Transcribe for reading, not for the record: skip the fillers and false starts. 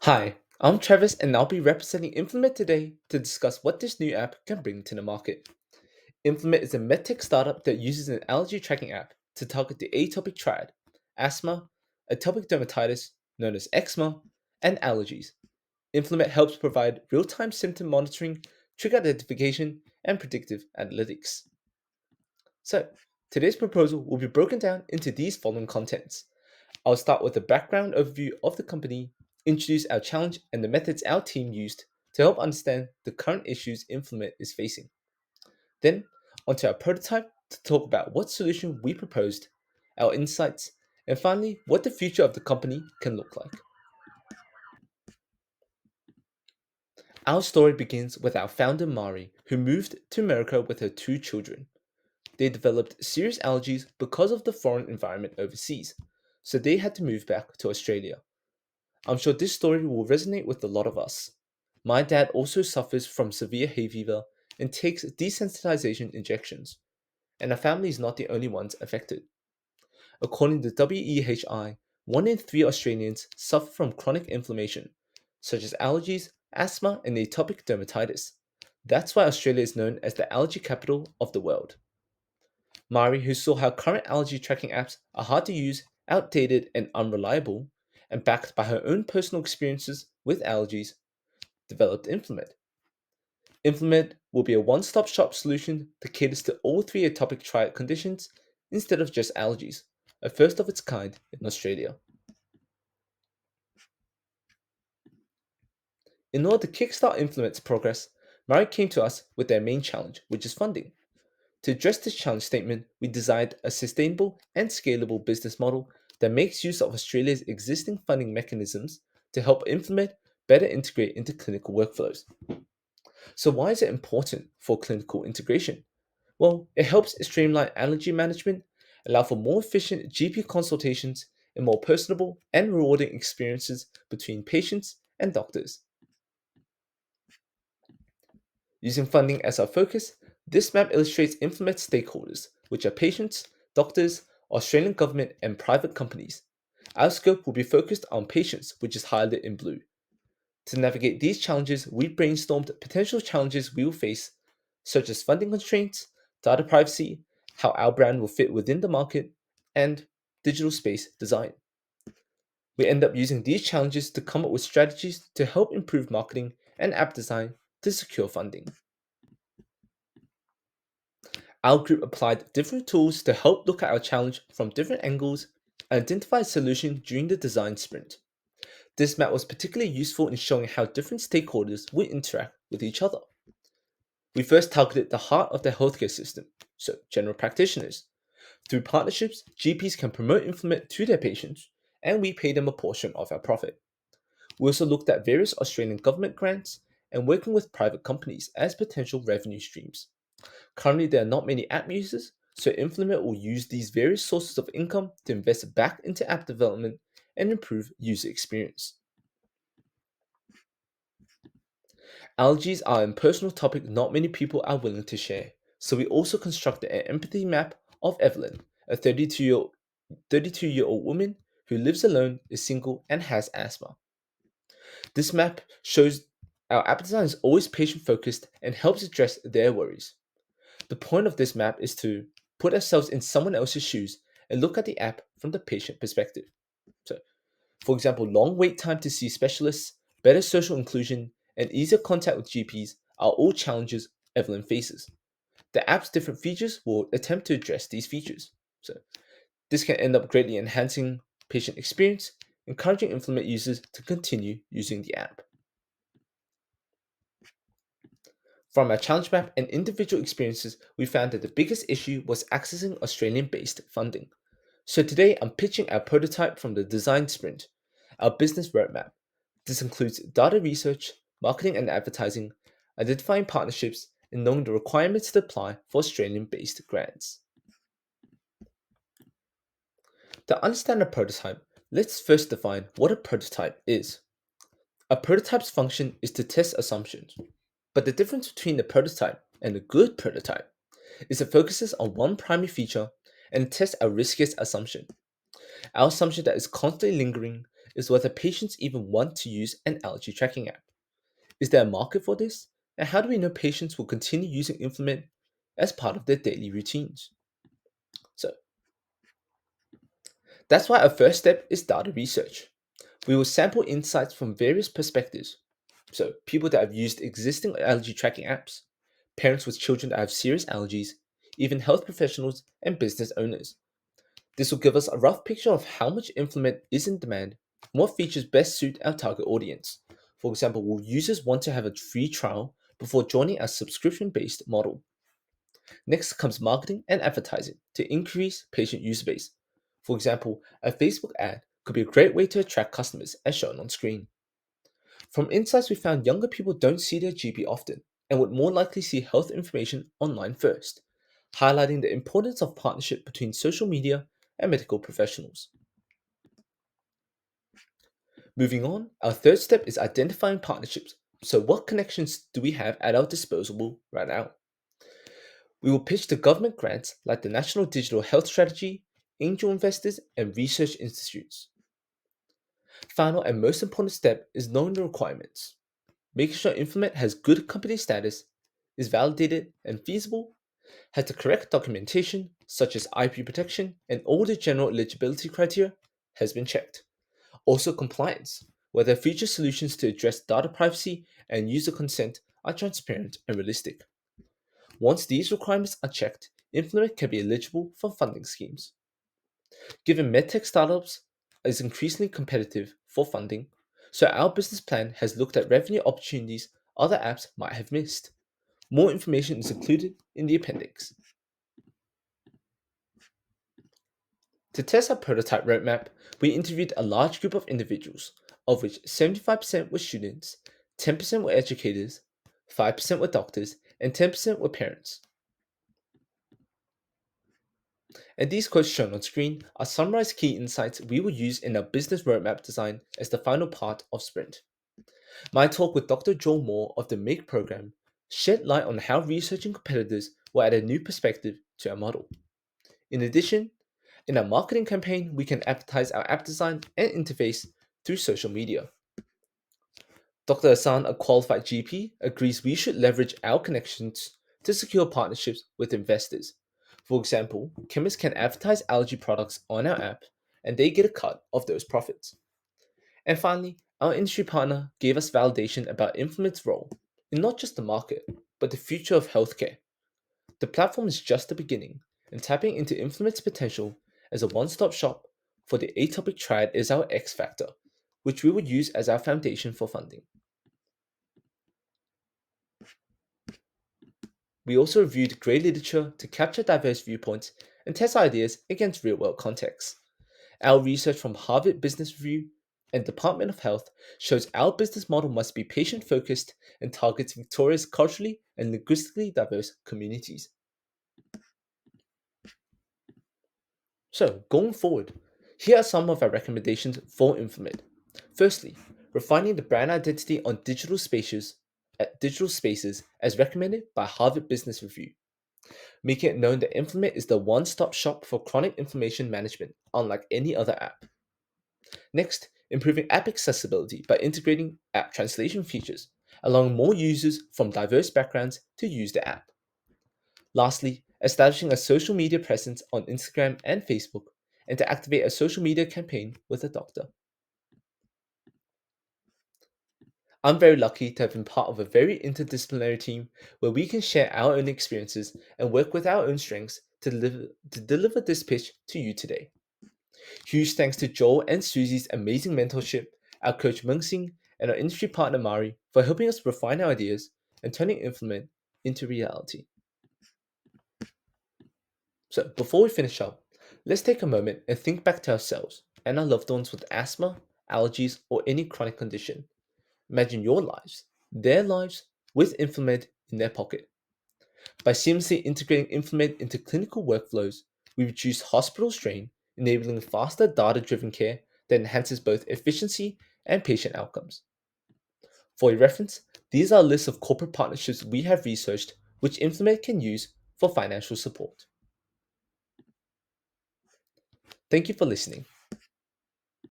Hi, I'm Travis and I'll be representing InflaMed today to discuss what this new app can bring to the market. InflaMed is a medtech startup that uses an allergy tracking app to target the atopic triad, asthma, atopic dermatitis, known as eczema, and allergies. InflaMed helps provide real-time symptom monitoring, trigger identification, and predictive analytics. So, today's proposal will be broken down into these following contents. I'll start with a background overview of the company, introduce our challenge and the methods our team used to help understand the current issues InflaMed is facing. Then, onto our prototype to talk about what solution we proposed, our insights, and finally, what the future of the company can look like. Our story begins with our founder Mari, who moved to America with her two children. They developed serious allergies because of the foreign environment overseas, so they had to move back to Australia. I'm sure this story will resonate with a lot of us. My dad also suffers from severe hay fever and takes desensitization injections, and our family is not the only ones affected. According to WEHI, 1 in 3 Australians suffer from chronic inflammation, such as allergies, asthma, and atopic dermatitis. That's why Australia is known as the allergy capital of the world. Mari, who saw how current allergy tracking apps are hard to use, outdated, and unreliable, and backed by her own personal experiences with allergies, developed InflaMed. InflaMed will be a one stop shop solution that caters to all three atopic triad conditions instead of just allergies, a first of its kind in Australia. In order to kickstart InflaMed's progress, Mari came to us with their main challenge, which is funding. To address this challenge statement, we designed a sustainable and scalable business model that makes use of Australia's existing funding mechanisms to help InflaMed better integrate into clinical workflows. So, why is it important for clinical integration? Well, it helps streamline allergy management, allow for more efficient GP consultations, and more personable and rewarding experiences between patients and doctors. Using funding as our focus, this map illustrates InflaMed stakeholders, which are patients, doctors, Australian government, and private companies. Our scope will be focused on patients, which is highlighted in blue. To navigate these challenges, we brainstormed potential challenges we will face, such as funding constraints, data privacy, how our brand will fit within the market, and digital space design. We end up using these challenges to come up with strategies to help improve marketing and app design to secure funding. Our group applied different tools to help look at our challenge from different angles and identify a solution during the design sprint. This map was particularly useful in showing how different stakeholders would interact with each other. We first targeted the heart of the healthcare system, so general practitioners. Through partnerships, GPs can promote InflaMed to their patients, and we pay them a portion of our profit. We also looked at various Australian government grants and working with private companies as potential revenue streams. Currently, there are not many app users, so InflaMed will use these various sources of income to invest back into app development and improve user experience. Allergies are a personal topic not many people are willing to share, so we also constructed an empathy map of Evelyn, a 32-year-old woman who lives alone, is single, and has asthma. This map shows our app design is always patient focused and helps address their worries. The point of this map is to put ourselves in someone else's shoes and look at the app from the patient perspective. So, for example, long wait time to see specialists, better social inclusion, and easier contact with GPs are all challenges Evelyn faces. The app's different features will attempt to address these features. So, this can end up greatly enhancing patient experience, encouraging InflaMed users to continue using the app. From our challenge map and individual experiences, we found that the biggest issue was accessing Australian based funding. So today I'm pitching our prototype from the design sprint, our business roadmap. This includes data research, marketing and advertising, identifying partnerships, and knowing the requirements to apply for Australian based grants. To understand a prototype, let's first define what a prototype is. A prototype's function is to test assumptions, but the difference between a prototype and a good prototype is it focuses on one primary feature and tests our riskiest assumption. Our assumption that is constantly lingering is whether patients even want to use an allergy tracking app. Is there a market for this? And how do we know patients will continue using InflaMed as part of their daily routines? So, that's why our first step is data research. We will sample insights from various perspectives. So, people that have used existing allergy tracking apps, parents with children that have serious allergies, even health professionals and business owners. This will give us a rough picture of how much InflaMed is in demand and what features best suit our target audience. For example, will users want to have a free trial before joining a subscription based model? Next comes marketing and advertising to increase patient user base. For example, a Facebook ad could be a great way to attract customers as shown on screen. From insights, we found younger people don't see their GP often and would more likely see health information online first, highlighting the importance of partnership between social media and medical professionals. Moving on, our third step is identifying partnerships. So, what connections do we have at our disposal right now? We will pitch to government grants like the National Digital Health Strategy, angel investors, and research institutes. Final and most important step is knowing the requirements, making sure InflaMed has good company status, is validated and feasible, has the correct documentation such as IP protection, and all the general eligibility criteria has been checked. Also, compliance, whether future solutions to address data privacy and user consent are transparent and realistic. Once these requirements are checked, InflaMed can be eligible for funding schemes. Given medtech startups is increasingly competitive for funding, so our business plan has looked at revenue opportunities other apps might have missed. More information is included in the appendix. To test our prototype roadmap, we interviewed a large group of individuals, of which 75% were students, 10% were educators, 5% were doctors, and 10% were parents. And these quotes shown on screen are summarized key insights we will use in our business roadmap design as the final part of Sprint. My talk with Dr. Joel Moore of the MAKE program shed light on how researching competitors will add a new perspective to our model. In addition, in our marketing campaign, we can advertise our app design and interface through social media. Dr. Hassan, a qualified GP, agrees we should leverage our connections to secure partnerships with investors. For example, chemists can advertise allergy products on our app and they get a cut of those profits. And finally, our industry partner gave us validation about InflaMed's role in not just the market, but the future of healthcare. The platform is just the beginning, and tapping into InflaMed's potential as a one stop shop for the atopic triad is our X factor, which we would use as our foundation for funding. We also reviewed grey literature to capture diverse viewpoints and test ideas against real world contexts. Our research from Harvard Business Review and Department of Health shows our business model must be patient focused and targets Victoria's culturally and linguistically diverse communities. So, going forward, here are some of our recommendations for InflaMed. Firstly, refining the brand identity on digital spaces as recommended by Harvard Business Review. Making it known that InflaMed is the one-stop shop for chronic inflammation management, unlike any other app. Next, improving app accessibility by integrating app translation features, allowing more users from diverse backgrounds to use the app. Lastly, establishing a social media presence on Instagram and Facebook, and to activate a social media campaign with a doctor. I'm very lucky to have been part of a very interdisciplinary team where we can share our own experiences and work with our own strengths to deliver this pitch to you today. Huge thanks to Joel and Susie's amazing mentorship, our coach Mungsing, and our industry partner Mari for helping us refine our ideas and turning InflaMed into reality. So, before we finish up, let's take a moment and think back to ourselves and our loved ones with asthma, allergies, or any chronic condition. Imagine your lives, their lives, with InflaMed in their pocket. By seamlessly integrating InflaMed into clinical workflows, we reduce hospital strain, enabling faster data driven care that enhances both efficiency and patient outcomes. For your reference, these are lists of corporate partnerships we have researched which InflaMed can use for financial support. Thank you for listening.